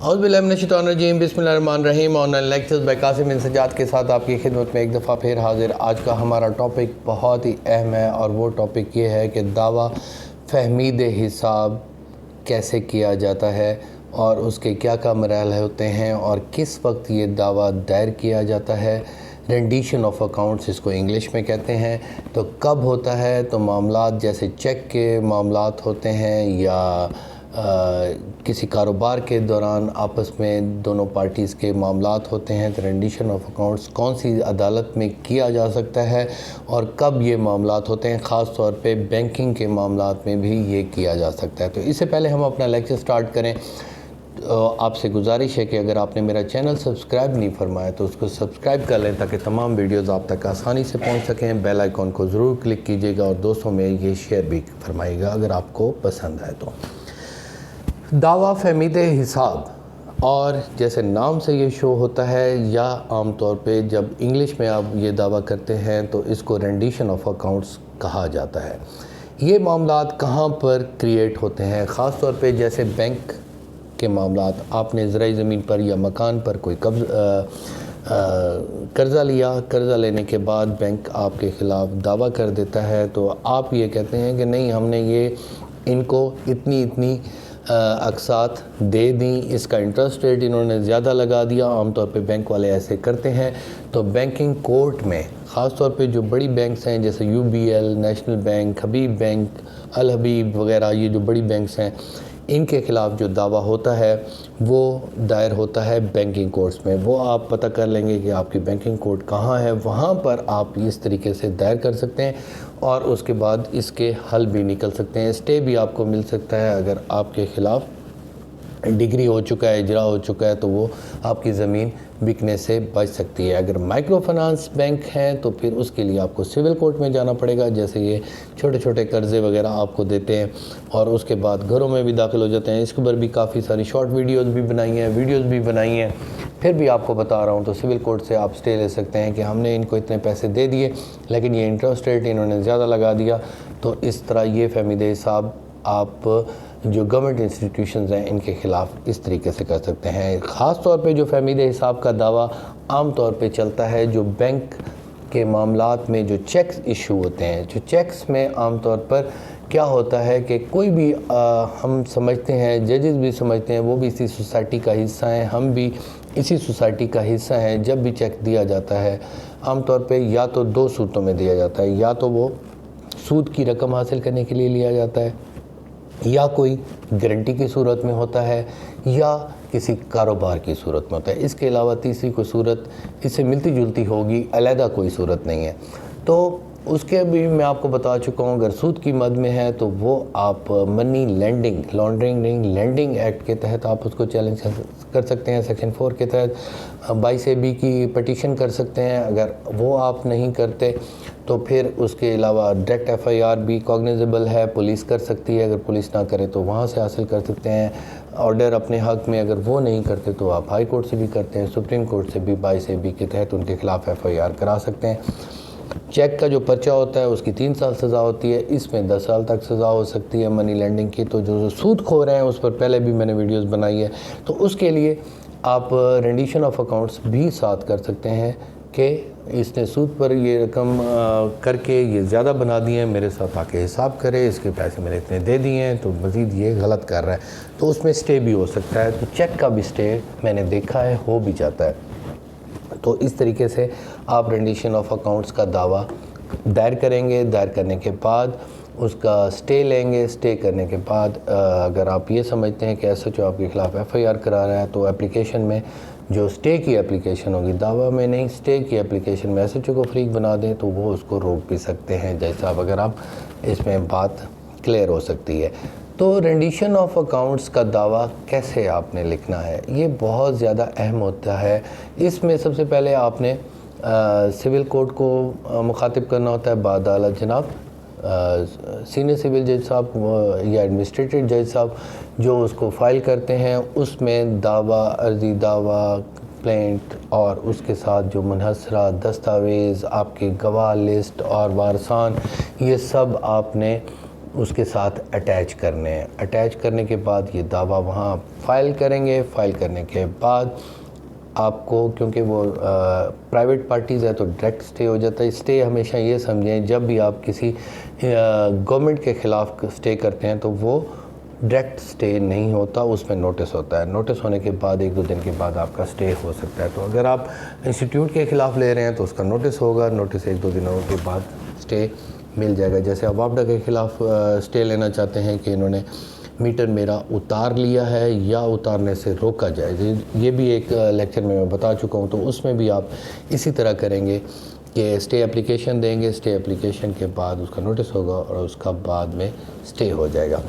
اعوذ باللہ من الشیطان الرجیم، بسم اللہ الرحمن الرحیم۔ Online lectures by Qasim Bin Sajjad کے ساتھ آپ کی خدمت میں ایک دفعہ پھر حاضر۔ آج کا ہمارا ٹاپک بہت ہی اہم ہے اور وہ ٹاپک یہ ہے کہ دعویٰ فہمید حساب کیسے کیا جاتا ہے اور اس کے کیا کیا مراحل ہوتے ہیں اور کس وقت یہ دعویٰ دائر کیا جاتا ہے۔ رینڈیشن آف اکاؤنٹس اس کو انگلش میں کہتے ہیں۔ تو کب ہوتا ہے؟ تو معاملات جیسے چیک کے معاملات ہوتے ہیں یا کسی کاروبار کے دوران آپس میں دونوں پارٹیز کے معاملات ہوتے ہیں تو رینڈیشن آف اکاؤنٹس کون سی عدالت میں کیا جا سکتا ہے اور کب یہ معاملات ہوتے ہیں۔ خاص طور پہ بینکنگ کے معاملات میں بھی یہ کیا جا سکتا ہے۔ تو اس سے پہلے ہم اپنا لیکچر سٹارٹ کریں، آپ سے گزارش ہے کہ اگر آپ نے میرا چینل سبسکرائب نہیں فرمایا تو اس کو سبسکرائب کر لیں تاکہ تمام ویڈیوز آپ تک آسانی سے پہنچ سکیں۔ بیل آئیکن کو ضرور کلک کیجیے گا اور دوستوں میں یہ شیئر بھی فرمائیے گا اگر آپ کو پسند آئے تو۔ دعویٰ فہمید حساب، اور جیسے نام سے یہ شو ہوتا ہے یا عام طور پہ جب انگلش میں آپ یہ دعویٰ کرتے ہیں تو اس کو رینڈیشن آف اکاؤنٹس کہا جاتا ہے۔ یہ معاملات کہاں پر کریٹ ہوتے ہیں؟ خاص طور پہ جیسے بینک کے معاملات، آپ نے زرعی زمین پر یا مکان پر کوئی قرضہ لیا، قرضہ لینے کے بعد بینک آپ کے خلاف دعویٰ کر دیتا ہے تو آپ یہ کہتے ہیں کہ نہیں، ہم نے یہ ان کو اتنی اقساط دے دیں، اس کا انٹرسٹ ریٹ انہوں نے زیادہ لگا دیا۔ عام طور پہ بینک والے ایسے کرتے ہیں تو بینکنگ کورٹ میں خاص طور پہ جو بڑی بینکس ہیں جیسے UBL، نیشنل بینک، حبیب بینک، الحبیب وغیرہ، یہ جو بڑی بینکس ہیں ان کے خلاف جو دعویٰ ہوتا ہے وہ دائر ہوتا ہے بینکنگ کورٹس میں۔ وہ آپ پتہ کر لیں گے کہ آپ کی بینکنگ کورٹ کہاں ہے، وہاں پر آپ اس طریقے سے دائر کر سکتے ہیں اور اس کے بعد اس کے حل بھی نکل سکتے ہیں۔ اسٹے بھی آپ کو مل سکتا ہے اگر آپ کے خلاف ڈگری ہو چکا ہے، اجرا ہو چکا ہے تو وہ آپ کی زمین بکنے سے بچ سکتی ہے۔ اگر مائکرو فنانس بینک ہیں تو پھر اس کے لیے آپ کو سول کورٹ میں جانا پڑے گا، جیسے یہ چھوٹے چھوٹے قرضے وغیرہ آپ کو دیتے ہیں اور اس کے بعد گھروں میں بھی داخل ہو جاتے ہیں۔ اس کے اوپر بھی کافی ساری شارٹ ویڈیوز بھی بنائی ہیں، پھر بھی آپ کو بتا رہا ہوں۔ تو سول کورٹ سے آپ اسٹے لے سکتے ہیں کہ ہم نے ان کو اتنے پیسے دے دیے لیکن یہ انٹرسٹ ریٹ انہوں نے زیادہ لگا دیا، تو اس طرح یہ فہمید حساب آپ جو گورنمنٹ انسٹیٹیوشنز ہیں ان کے خلاف اس طریقے سے کر سکتے ہیں۔ خاص طور پہ جو فہمید حساب کا دعویٰ عام طور پہ چلتا ہے جو بینک کے معاملات میں جو چیکس ایشو ہوتے ہیں، جو چیکس میں عام طور پر کیا ہوتا ہے کہ کوئی بھی ہم سمجھتے ہیں، ججز بھی سمجھتے ہیں، وہ بھی اسی سوسائٹی کا حصہ ہیں، ہم بھی اسی سوسائٹی کا حصہ ہیں۔ جب بھی چیک دیا جاتا ہے عام طور پہ یا تو دو صورتوں میں دیا جاتا ہے، یا تو وہ سود کی رقم حاصل کرنے کے لیے لیا جاتا ہے، یا کوئی گارنٹی کی صورت میں ہوتا ہے، یا کسی کاروبار کی صورت میں ہوتا ہے۔ اس کے علاوہ تیسری کوئی صورت اس سے ملتی جلتی ہوگی، علیحدہ کوئی صورت نہیں ہے۔ تو اس کے بھی میں آپ کو بتا چکا ہوں، اگر سود کی مد میں ہے تو وہ آپ منی لینڈنگ، لانڈرنگ لینڈنگ ایکٹ کے تحت آپ اس کو چیلنج کر سکتے ہیں۔ سیکشن 4 کے تحت 22A کی پٹیشن کر سکتے ہیں۔ اگر وہ آپ نہیں کرتے تو پھر اس کے علاوہ ڈائریکٹ FIR بھی کوگنیزیبل ہے، پولیس کر سکتی ہے۔ اگر پولیس نہ کرے تو وہاں سے حاصل کر سکتے ہیں آرڈر اپنے حق میں۔ اگر وہ نہیں کرتے تو آپ ہائی کورٹ سے بھی کرتے ہیں، سپریم کورٹ سے بھی 22AB کے تحت ان کے خلاف FIR کرا سکتے ہیں۔ چیک کا جو پرچہ ہوتا ہے اس کی 3 سال سزا ہوتی ہے، اس میں 10 سال تک سزا ہو سکتی ہے منی لینڈنگ کی۔ تو جو سود خور ہیں اس پر پہلے بھی میں نے ویڈیوز بنائی ہے، تو اس کے لیے آپ رینڈیشن آف اکاؤنٹس بھی ساتھ کر سکتے ہیں کہ اس نے سود پر یہ رقم کر کے یہ زیادہ بنا دی ہیں، میرے ساتھ آ کے حساب کرے، اس کے پیسے میں نے اتنے دے دیے ہیں تو مزید یہ غلط کر رہا ہے، تو اس میں سٹے بھی ہو سکتا ہے۔ تو چیک کا بھی سٹے میں نے دیکھا ہے، ہو بھی جاتا ہے۔ تو اس طریقے سے آپ رینڈیشن آف اکاؤنٹس کا دعویٰ دائر کریں گے۔ دائر کرنے کے بعد اس کا سٹے لیں گے۔ سٹے کرنے کے بعد اگر آپ یہ سمجھتے ہیں کہ SHO آپ کے خلاف FIR کرا رہا ہے تو اپلیکیشن میں جو سٹے کی اپلیکیشن ہوگی، دعویٰ میں نہیں، سٹے کی اپلیکیشن میں SHO کو فریق بنا دیں تو وہ اس کو روک بھی سکتے ہیں، جیسا اگر آپ اس میں بات کلیئر ہو سکتی ہے۔ تو رینڈیشن آف اکاؤنٹس کا دعویٰ کیسے آپ نے لکھنا ہے، یہ بہت زیادہ اہم ہوتا ہے۔ اس میں سب سے پہلے آپ نے سول کورٹ کو مخاطب کرنا ہوتا ہے، بعدالت جناب سینئر سول جج صاحب یا ایڈمنسٹریٹو جج صاحب جو اس کو فائل کرتے ہیں، اس میں دعویٰ، عرضی دعویٰ، کمپلینٹ اور اس کے ساتھ جو منحصرہ دستاویز، آپ کے گواہ لسٹ اور وارثان، یہ سب آپ نے اس کے ساتھ اٹیچ کرنے ہیں. اٹیچ کرنے کے بعد یہ دعویٰ وہاں فائل کریں گے. فائل کرنے کے بعد آپ کو، کیونکہ وہ پرائیویٹ پارٹیز ہے تو ڈائریکٹ سٹے ہو جاتا ہے. سٹے ہمیشہ یہ سمجھیں جب بھی آپ کسی گورنمنٹ کے خلاف سٹے کرتے ہیں تو وہ ڈائریکٹ سٹے نہیں ہوتا، اس میں نوٹس ہوتا ہے. نوٹس ہونے کے بعد 1-2 دن کے بعد آپ کا سٹے ہو سکتا ہے. تو اگر آپ انسٹیٹیوٹ کے خلاف لے رہے ہیں تو اس کا نوٹس ہوگا. نوٹس 1-2 دنوں کے بعد سٹے مل جائے گا. جیسے آپ واپڈا کے خلاف سٹے لینا چاہتے ہیں کہ انہوں نے میٹر میرا اتار لیا ہے یا اتارنے سے روکا جائے، یہ بھی ایک لیکچر میں بتا چکا ہوں. تو اس میں بھی آپ اسی طرح کریں گے کہ سٹے اپلیکیشن دیں گے. سٹے اپلیکیشن کے بعد اس کا نوٹس ہوگا اور اس کا بعد میں سٹے ہو جائے گا.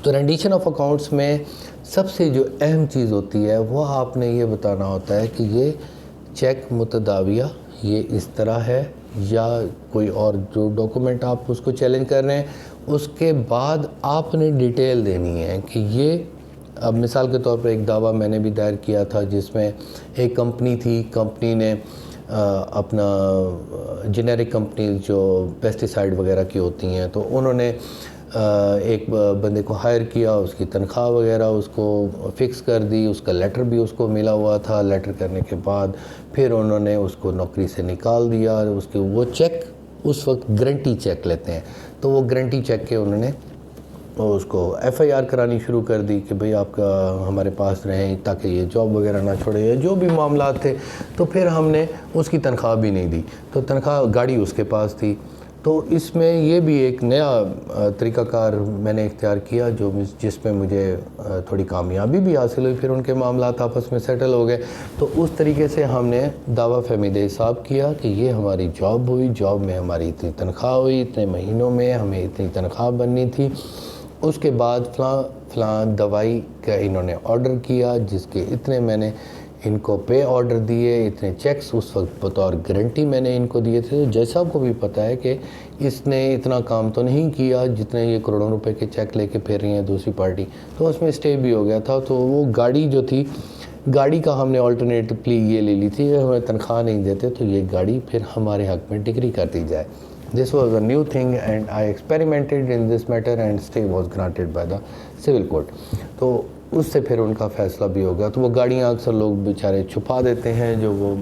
تو رینڈیشن آف اکاؤنٹس میں سب سے جو اہم چیز ہوتی ہے وہ آپ نے یہ بتانا ہوتا ہے کہ یہ چیک متداویہ یہ اس طرح ہے یا کوئی اور جو ڈاکومنٹ آپ اس کو چیلنج کر رہے ہیں. اس کے بعد آپ نے ڈیٹیل دینی ہے کہ یہ، اب مثال کے طور پر ایک دعویٰ میں نے بھی دائر کیا تھا جس میں ایک کمپنی تھی. کمپنی نے اپنا جنیرک کمپنیز جو پیسٹیسائڈ وغیرہ کی ہوتی ہیں تو انہوں نے ایک بندے کو ہائر کیا، اس کی تنخواہ وغیرہ اس کو فکس کر دی. اس کا لیٹر بھی اس کو ملا ہوا تھا. لیٹر کرنے کے بعد پھر انہوں نے اس کو نوکری سے نکال دیا. اس کے وہ چیک اس وقت گارنٹی چیک لیتے ہیں تو وہ گارنٹی چیک کے انہوں نے اس کو FIR کرانی شروع کر دی کہ بھئی آپ کا ہمارے پاس رہیں تاکہ یہ جاب وغیرہ نہ چھوڑے یا جو بھی معاملات تھے. تو پھر ہم نے اس کی تنخواہ بھی نہیں دی. تو تنخواہ گاڑی اس کے پاس تھی. تو اس میں یہ بھی ایک نیا طریقہ کار میں نے اختیار کیا جس میں مجھے تھوڑی کامیابی بھی حاصل ہوئی. پھر ان کے معاملات آپس میں سیٹل ہو گئے. تو اس طریقے سے ہم نے دعویٰ فہمید حساب کیا کہ یہ ہماری جاب ہوئی، جاب میں ہماری اتنی تنخواہ ہوئی، اتنے مہینوں میں ہمیں اتنی تنخواہ بننی تھی. اس کے بعد فلاں دوائی کا انہوں نے آرڈر کیا جس کے اتنے میں نے ان کو پے آرڈر دیے، اتنے چیکس اس وقت بطور گارنٹی میں نے ان کو دیے تھے. جیسا آپ کو بھی پتہ ہے کہ اس نے اتنا کام تو نہیں کیا جتنے یہ کروڑوں روپے کے چیک لے کے پھر رہی ہیں دوسری پارٹی. تو اس میں سٹے بھی ہو گیا تھا. تو وہ گاڑی جو تھی، گاڑی کا ہم نے آلٹرنیٹلی یہ لے لی تھی، ہمیں تنخواہ نہیں دیتے تو یہ گاڑی پھر ہمارے حق میں ڈگری کر دی جائے. This was a new thing and I experimented in this matter and stay was granted by the civil court. تو اس سے پھر ان کا فیصلہ بھی ہو گیا. تو وہ گاڑیاں اکثر لوگ بیچارے چھپا دیتے ہیں جو وہ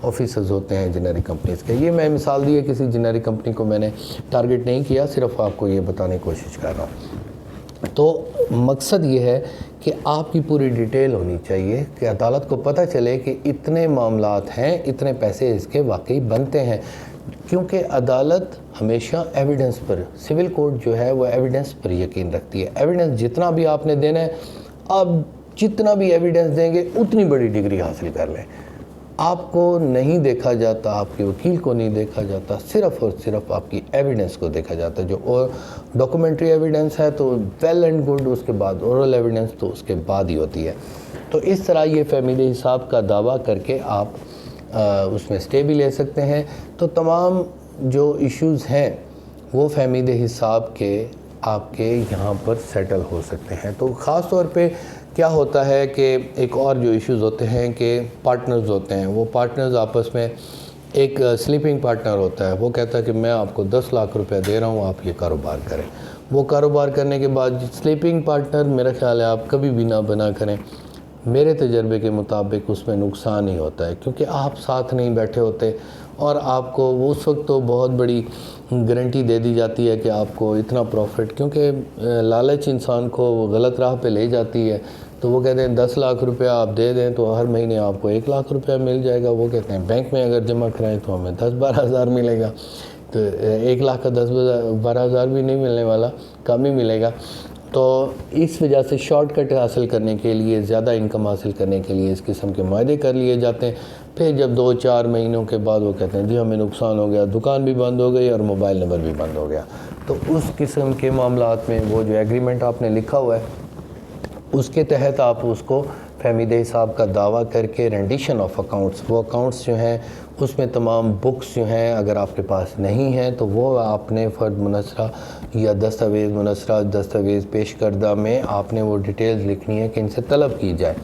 آفیسرز ہوتے ہیں جنیرک کمپنیز کے. یہ میں مثال دی ہے، کسی جنیرک کمپنی کو میں نے ٹارگٹ نہیں کیا، صرف آپ کو یہ بتانے کی کوشش کر رہا ہوں. تو مقصد یہ ہے کہ آپ کی پوری ڈیٹیل ہونی چاہیے کہ عدالت کو پتہ چلے کہ اتنے معاملات ہیں، اتنے پیسے اس کے واقعی بنتے ہیں. کیونکہ عدالت ہمیشہ ایویڈنس پر، سول کورٹ جو ہے وہ ایویڈنس پر یقین رکھتی ہے. ایویڈنس جتنا بھی آپ نے دینا ہے، آپ جتنا بھی ایویڈنس دیں گے اتنی بڑی ڈگری حاصل کر لیں. آپ کو نہیں دیکھا جاتا، آپ کے وکیل کو نہیں دیکھا جاتا، صرف اور صرف آپ کی ایویڈنس کو دیکھا جاتا ہے. جو اور ڈاکومنٹری ایویڈنس ہے تو ویل اینڈ گڈ، اس کے بعد اورل ایویڈنس تو اس کے بعد ہی ہوتی ہے. تو اس طرح یہ فہمید حساب کا دعویٰ کر کے آپ اس میں سٹے بھی لے سکتے ہیں. تو تمام جو ایشوز ہیں وہ فہمید حساب کے آپ کے یہاں پر سیٹل ہو سکتے ہیں. تو خاص طور پہ کیا ہوتا ہے کہ ایک اور جو ایشوز ہوتے ہیں کہ پارٹنرز ہوتے ہیں، وہ پارٹنرز آپس میں، ایک سلیپنگ پارٹنر ہوتا ہے، وہ کہتا ہے کہ میں آپ کو 10 لاکھ روپے دے رہا ہوں، آپ یہ کاروبار کریں. وہ کاروبار کرنے کے بعد سلیپنگ پارٹنر میرا خیال ہے آپ کبھی بھی نہ بنا کریں. میرے تجربے کے مطابق اس میں نقصان ہی ہوتا ہے، کیونکہ آپ ساتھ نہیں بیٹھے ہوتے اور آپ کو اس وقت تو بہت بڑی گارنٹی دے دی جاتی ہے کہ آپ کو اتنا پروفٹ، کیونکہ لالچ انسان کو غلط راہ پہ لے جاتی ہے. تو وہ کہتے ہیں 10 لاکھ روپیہ آپ دے دیں تو ہر مہینے آپ کو 1 لاکھ روپیہ مل جائے گا. وہ کہتے ہیں بینک میں اگر جمع کرائیں تو ہمیں 10-12 ہزار ملے گا. تو 1 لاکھ کا 10-12 ہزار بھی نہیں ملنے والا، کم ہی ملے گا. تو اس وجہ سے شارٹ کٹ حاصل کرنے کے لیے، زیادہ انکم حاصل کرنے کے لیے اس قسم کے معاہدے کر لیے جاتے ہیں. پھر جب 2-4 مہینوں کے بعد وہ کہتے ہیں جی ہمیں نقصان ہو گیا، دکان بھی بند ہو گئی اور موبائل نمبر بھی بند ہو گیا. تو اس قسم کے معاملات میں وہ جو ایگریمنٹ آپ نے لکھا ہوا ہے اس کے تحت آپ اس کو فہمید حساب کا دعویٰ کر کے رینڈیشن آف اکاؤنٹس، وہ اکاؤنٹس جو ہیں اس میں تمام بکس جو ہیں اگر آپ کے پاس نہیں ہیں تو وہ آپ نے فرد منصرہ یا دستاویز منصرہ، دستاویز پیش کردہ میں آپ نے وہ ڈیٹیلز لکھنی ہے کہ ان سے طلب کی جائے،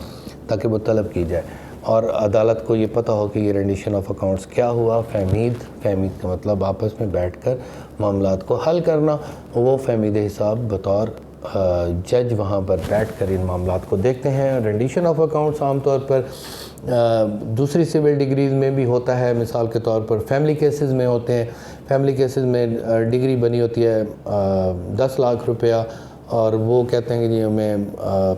تاکہ وہ طلب کی جائے. اور عدالت کو یہ پتہ ہو کہ یہ رینڈیشن آف اکاؤنٹس کیا ہوا. فہمید کا مطلب آپس میں بیٹھ کر معاملات کو حل کرنا. وہ فہمید حساب بطور جج وہاں پر بیٹھ کر ان معاملات کو دیکھتے ہیں. رینڈیشن آف اکاؤنٹس عام طور پر دوسری سول ڈگریز میں بھی ہوتا ہے. مثال کے طور پر فیملی کیسز میں ہوتے ہیں. فیملی کیسز میں ڈگری بنی ہوتی ہے 10 لاکھ روپیہ اور وہ کہتے ہیں کہ جی ہمیں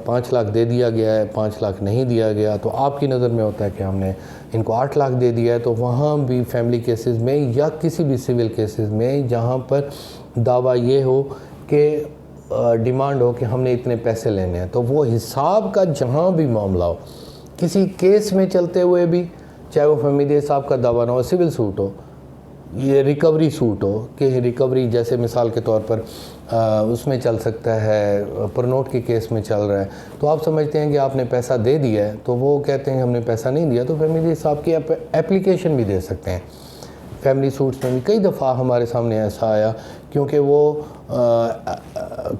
5 لاکھ دے دیا گیا ہے, 5 لاکھ نہیں دیا گیا, تو آپ کی نظر میں ہوتا ہے کہ ہم نے ان کو 8 لاکھ دے دیا ہے. تو وہاں بھی فیملی کیسز میں یا کسی بھی سول کیسز میں جہاں پر دعویٰ یہ ہو کہ ڈیمانڈ ہو کہ ہم نے اتنے پیسے لینے ہیں, تو وہ حساب کا جہاں بھی معاملہ ہو, کسی کیس میں چلتے ہوئے بھی, چاہے وہ فہمید حساب کا دعویٰ نہ ہو, سول سوٹ ہو, یہ ریکوری سوٹ ہو کہ ریکوری جیسے مثال کے طور پر اس میں چل سکتا ہے, پرنوٹ کے کیس میں چل رہا ہے, تو آپ سمجھتے ہیں کہ آپ نے پیسہ دے دیا ہے, تو وہ کہتے ہیں کہ ہم نے پیسہ نہیں دیا, تو فہمید حساب کی اپلیکیشن بھی دے سکتے ہیں. فیملی سوٹس میں بھی کئی دفعہ ہمارے سامنے ایسا آیا, کیونکہ وہ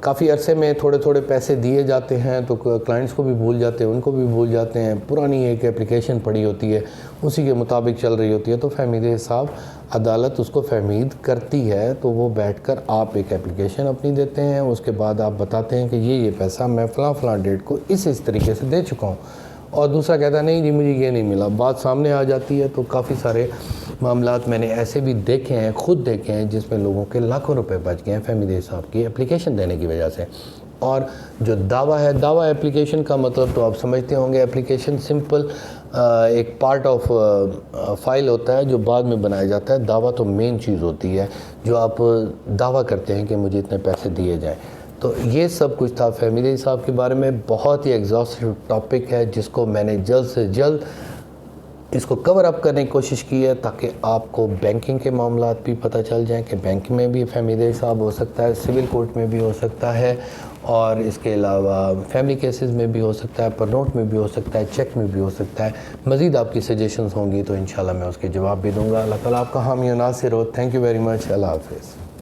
کافی عرصے میں تھوڑے تھوڑے پیسے دیے جاتے ہیں تو کلائنٹس کو بھی بھول جاتے ہیں, ان کو بھی بھول جاتے ہیں, پرانی ایک اپلیکیشن پڑی ہوتی ہے اسی کے مطابق چل رہی ہوتی ہے, تو فہمید حساب عدالت اس کو فہمید کرتی ہے, تو وہ بیٹھ کر آپ ایک اپلیکیشن اپنی دیتے ہیں, اس کے بعد آپ بتاتے ہیں کہ یہ پیسہ میں فلاں ڈیٹ کو اس طریقے سے دے چکا ہوں, اور دوسرا کہتا ہے نہیں جی مجھے یہ نہیں ملا. بات سامنے آ جاتی ہے. تو کافی سارے معاملات میں نے ایسے بھی دیکھے ہیں, خود دیکھے ہیں, جس میں لوگوں کے لاکھوں روپے بچ گئے ہیں فہمید حساب کی اپلیکیشن دینے کی وجہ سے. اور جو دعویٰ ہے, دعویٰ اپلیکیشن کا مطلب تو آپ سمجھتے ہوں گے, اپلیکیشن سمپل ایک پارٹ آف فائل ہوتا ہے جو بعد میں بنایا جاتا ہے. دعویٰ تو مین چیز ہوتی ہے جو آپ دعویٰ کرتے ہیں کہ مجھے اتنے پیسے دیے جائیں. تو یہ سب کچھ تھا فہمید حساب کے بارے میں. بہت ہی ایگزاسٹو ٹاپک ہے جس کو میں نے جلد سے جلد اس کو کور اپ کرنے کی کوشش کی ہے, تاکہ آپ کو بینکنگ کے معاملات بھی پتہ چل جائیں کہ بینک میں بھی فہمید حساب ہو سکتا ہے, سول کورٹ میں بھی ہو سکتا ہے, اور اس کے علاوہ فیملی کیسز میں بھی ہو سکتا ہے, پر نوٹ میں بھی ہو سکتا ہے, چیک میں بھی ہو سکتا ہے. مزید آپ کی سجیشنز ہوں گی تو انشاءاللہ میں اس کے جواب بھی دوں گا. اللہ تعالیٰ آپ کا حامی و ناصر ہو. Thank you very much. اللہ حافظ.